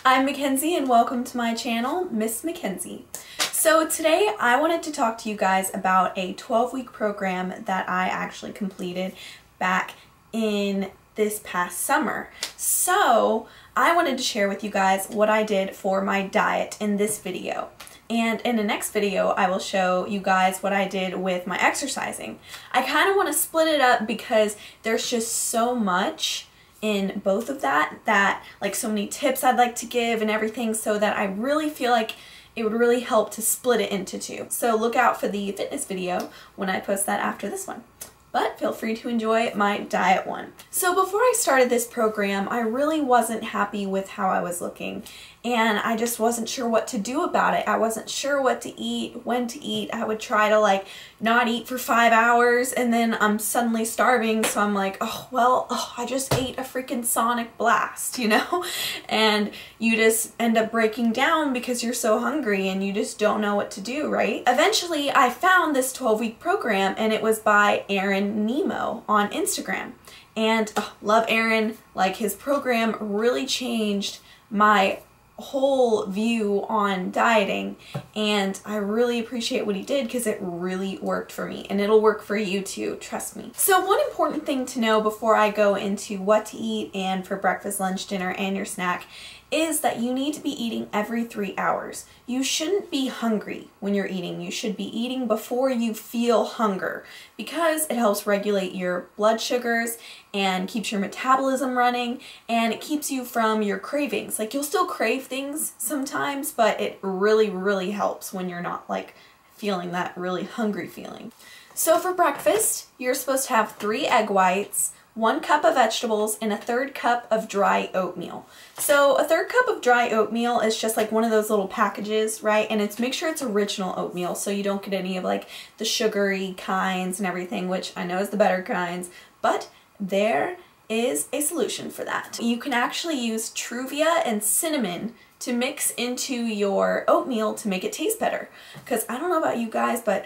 I'm Mackenzie and welcome to my channel, Miss Mackenzie. So today I wanted to talk to you guys about a 12-week program that I actually completed back in this past summer. So I wanted to share with you guys what I did for my diet in this video. And in the next video, I will show you guys what I did with my exercising. I kind of want to split it up because there's just so much in both of that like so many tips I'd like to give and everything, so that I really feel like it would really help to split it into two. So look out for the fitness video when I post that after this one. But feel free to enjoy my diet one. So before I started this program, I really wasn't happy with how I was looking, and I just wasn't sure what to do about it. I wasn't sure what to eat, when to eat. I would try to like not eat for 5 hours and then I'm suddenly starving, so I'm like, I just ate a freaking Sonic Blast, you know? And you just end up breaking down because you're so hungry and you just don't know what to do, right? Eventually I found this 12-week program, and it was by Aaron Nemo on Instagram. And love Aaron. Like, his program really changed my whole view on dieting, and I really appreciate what he did because it really worked for me, and it'll work for you too, trust me. So one important thing to know before I go into what to eat and for breakfast, lunch, dinner, and your snack is that you need to be eating every 3 hours. You shouldn't be hungry when you're eating. You should be eating before you feel hunger, because it helps regulate your blood sugars and keeps your metabolism running, and it keeps you from your cravings. Like, you'll still crave things sometimes, but it really helps when you're not like feeling that really hungry feeling. So for breakfast, you're supposed to have 3 egg whites, 1 cup of vegetables, and a 1/3 cup of dry oatmeal. So a 1/3 cup of dry oatmeal is just like one of those little packages, right? And make sure it's original oatmeal, so you don't get any of like the sugary kinds and everything, which I know is the better kinds, but there is a solution for that. You can actually use Truvia and cinnamon to mix into your oatmeal to make it taste better. Because I don't know about you guys, but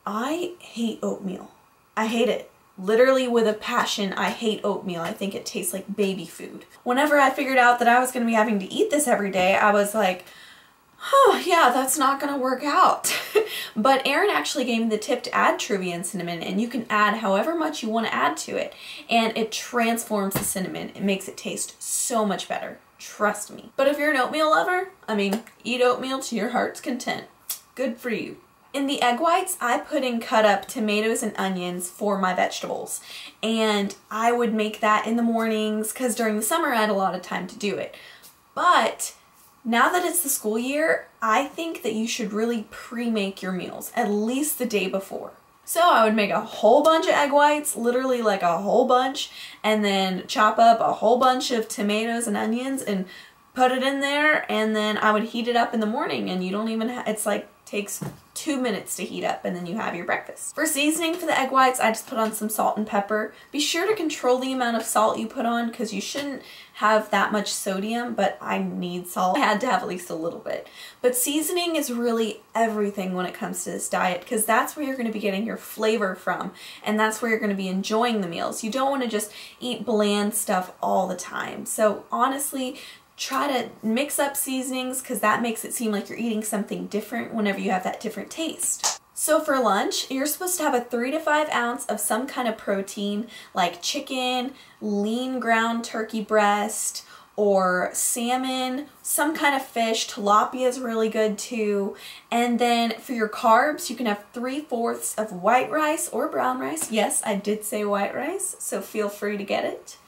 I hate oatmeal. I hate it. Literally with a passion, I hate oatmeal. I think it tastes like baby food. Whenever I figured out that I was going to be having to eat this every day, I was like, oh yeah, that's not going to work out. But Aaron actually gave me the tip to add Truvia and cinnamon, and you can add however much you want to add to it, and it transforms the cinnamon. It makes it taste so much better. Trust me. But if you're an oatmeal lover, I mean, eat oatmeal to your heart's content. Good for you. In the egg whites, I put in cut up tomatoes and onions for my vegetables. And I would make that in the mornings because during the summer I had a lot of time to do it. But now that it's the school year, I think that you should really pre-make your meals, at least the day before. So I would make a whole bunch of egg whites, literally like a whole bunch, and then chop up a whole bunch of tomatoes and onions and put it in there, and then I would heat it up in the morning, and you don't even it's like takes 2 minutes to heat up, and then you have your breakfast. For seasoning for the egg whites, I just put on some salt and pepper. Be sure to control the amount of salt you put on because you shouldn't have that much sodium, but I need salt. I had to have at least a little bit. But seasoning is really everything when it comes to this diet, because that's where you're going to be getting your flavor from, and that's where you're going to be enjoying the meals. You don't want to just eat bland stuff all the time. So honestly, try to mix up seasonings because that makes it seem like you're eating something different whenever you have that different taste. So for lunch, you're supposed to have a 3 to 5 ounce of some kind of protein, like chicken, lean ground turkey breast, or salmon, some kind of fish. Tilapia is really good too. And then for your carbs, you can have 3/4 of white rice or brown rice. Yes, I did say white rice, so feel free to get it.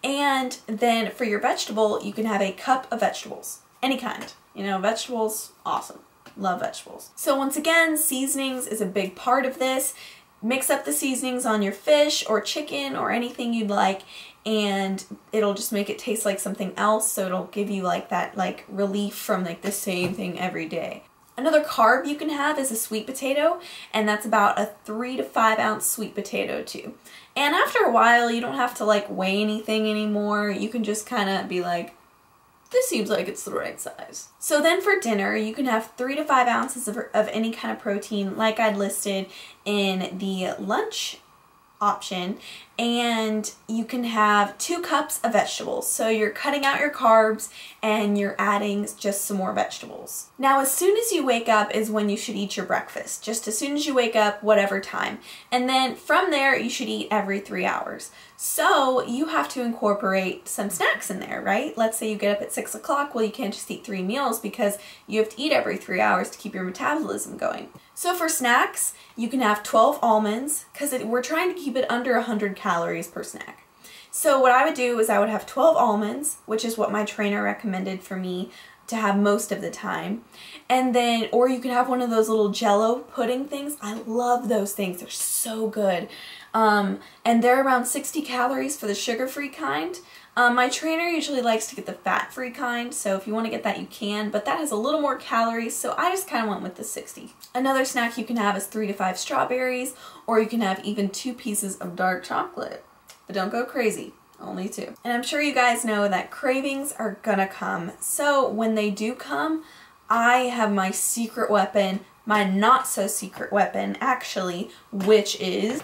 And then for your vegetable, you can have a cup of vegetables. Any kind. You know, vegetables, awesome. Love vegetables. So once again, seasonings is a big part of this. Mix up the seasonings on your fish or chicken or anything you'd like, and it'll just make it taste like something else, so it'll give you like that like relief from like the same thing every day. Another carb you can have is a sweet potato, and that's about a 3 to 5 ounce sweet potato too. And after a while, you don't have to like weigh anything anymore. You can just kind of be like, this seems like it's the right size. So then for dinner, you can have 3 to 5 ounces of any kind of protein like I'd listed in the lunch option, and you can have 2 cups of vegetables. So you're cutting out your carbs and you're adding just some more vegetables. Now, as soon as you wake up is when you should eat your breakfast. Just as soon as you wake up, whatever time. And then from there, you should eat every 3 hours. So you have to incorporate some snacks in there, right? Let's say you get up at 6 o'clock. Well, you can't just eat 3 meals because you have to eat every 3 hours to keep your metabolism going. So for snacks, you can have 12 almonds because we're trying to keep it under 100 calories per snack. So what I would do is I would have 12 almonds, which is what my trainer recommended for me to have most of the time. And then, or you can have one of those little Jello pudding things. I love those things. They're so good. And they're around 60 calories for the sugar-free kind. My trainer usually likes to get the fat-free kind, so if you want to get that you can, but that has a little more calories, so I just kind of went with the 60. Another snack you can have is 3 to 5 strawberries, or you can have even 2 pieces of dark chocolate. But don't go crazy, only 2. And I'm sure you guys know that cravings are gonna come, so when they do come, I have my secret weapon, my not-so-secret weapon, actually, which is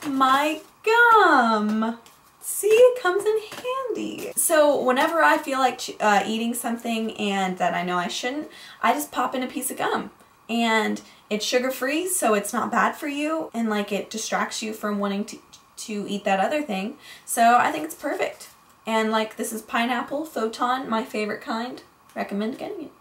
my gum. See, it comes in handy. So whenever I feel like eating something and that I know I shouldn't, I just pop in a piece of gum. And it's sugar-free, so it's not bad for you, and like it distracts you from wanting to eat that other thing. So I think it's perfect. And like this is pineapple, Photon, my favorite kind. Recommend getting it.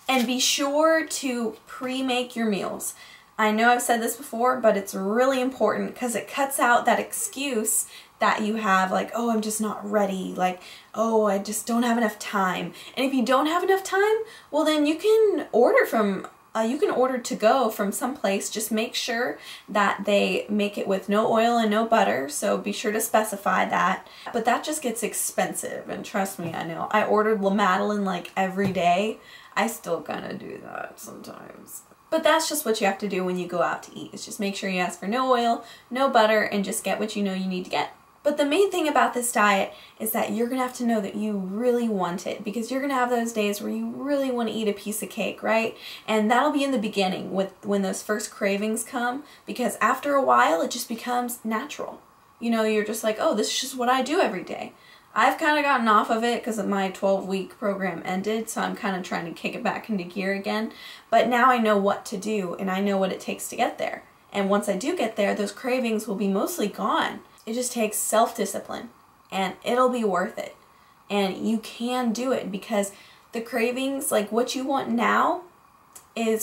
And be sure to pre-make your meals. I know I've said this before, but it's really important because it cuts out that excuse that you have, like, oh, I'm just not ready, like, oh, I just don't have enough time. And if you don't have enough time, well, then you can order to go from someplace. Just make sure that they make it with no oil and no butter, so be sure to specify that. But that just gets expensive, and trust me, I know. I ordered La Madeleine like every day. I still kind of do that sometimes. But that's just what you have to do when you go out to eat, is just make sure you ask for no oil, no butter, and just get what you know you need to get. But the main thing about this diet is that you're going to have to know that you really want it, because you're going to have those days where you really want to eat a piece of cake, right? And that'll be in the beginning when those first cravings come, because after a while it just becomes natural. You know, you're just like, oh, this is just what I do every day. I've kind of gotten off of it because my 12-week program ended, so I'm kind of trying to kick it back into gear again. But now I know what to do, and I know what it takes to get there. And once I do get there, those cravings will be mostly gone. It just takes self-discipline, and it'll be worth it. And you can do it, because the cravings, like what you want now,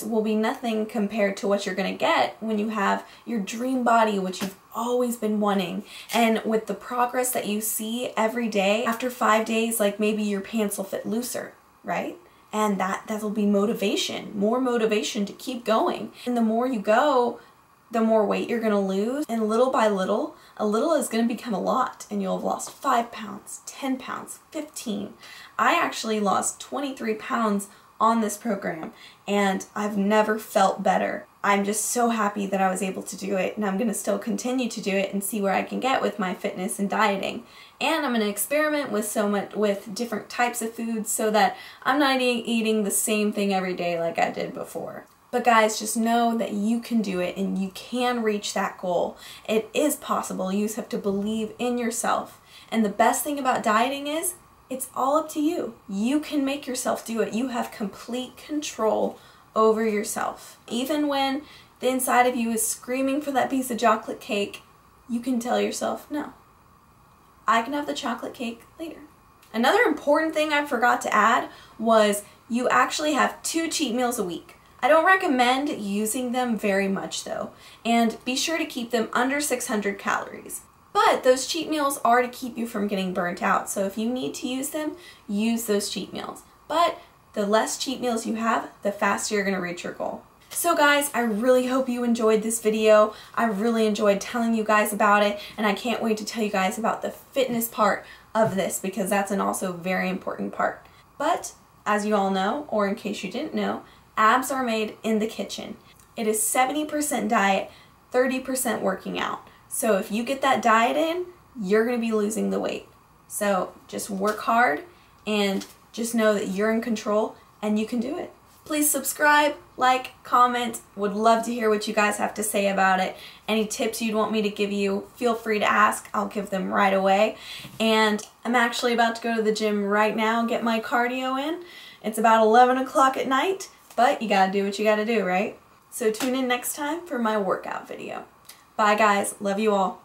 will be nothing compared to what you're going to get when you have your dream body, which you've always been wanting. And with the progress that you see every day, after 5 days, like maybe your pants will fit looser, right? And that'll be motivation, more motivation to keep going. And the more you go, the more weight you're going to lose. And little by little, a little is going to become a lot. And you'll have lost 5 pounds, 10 pounds, 15. I actually lost 23 pounds on this program, and I've never felt better. I'm just so happy that I was able to do it, and I'm going to still continue to do it and see where I can get with my fitness and dieting. And I'm going to experiment with different types of foods so that I'm not eating the same thing every day like I did before. But guys, just know that you can do it, and you can reach that goal. It is possible. You just have to believe in yourself. And the best thing about dieting is it's all up to you. You can make yourself do it. You have complete control over yourself. Even when the inside of you is screaming for that piece of chocolate cake, you can tell yourself, no, I can have the chocolate cake later. Another important thing I forgot to add was you actually have 2 cheat meals a week. I don't recommend using them very much though, and be sure to keep them under 600 calories. But those cheat meals are to keep you from getting burnt out, so if you need to use them, use those cheat meals. But the less cheat meals you have, the faster you're going to reach your goal. So guys, I really hope you enjoyed this video. I really enjoyed telling you guys about it, and I can't wait to tell you guys about the fitness part of this, because that's an also very important part. But as you all know, or in case you didn't know, abs are made in the kitchen. It is 70% diet, 30% working out. So if you get that diet in, you're going to be losing the weight. So just work hard and just know that you're in control and you can do it. Please subscribe, like, comment. Would love to hear what you guys have to say about it. Any tips you'd want me to give you, feel free to ask. I'll give them right away. And I'm actually about to go to the gym right now and get my cardio in. It's about 11 o'clock at night, but you gotta do what you gotta do, right? So tune in next time for my workout video. Bye guys, love you all.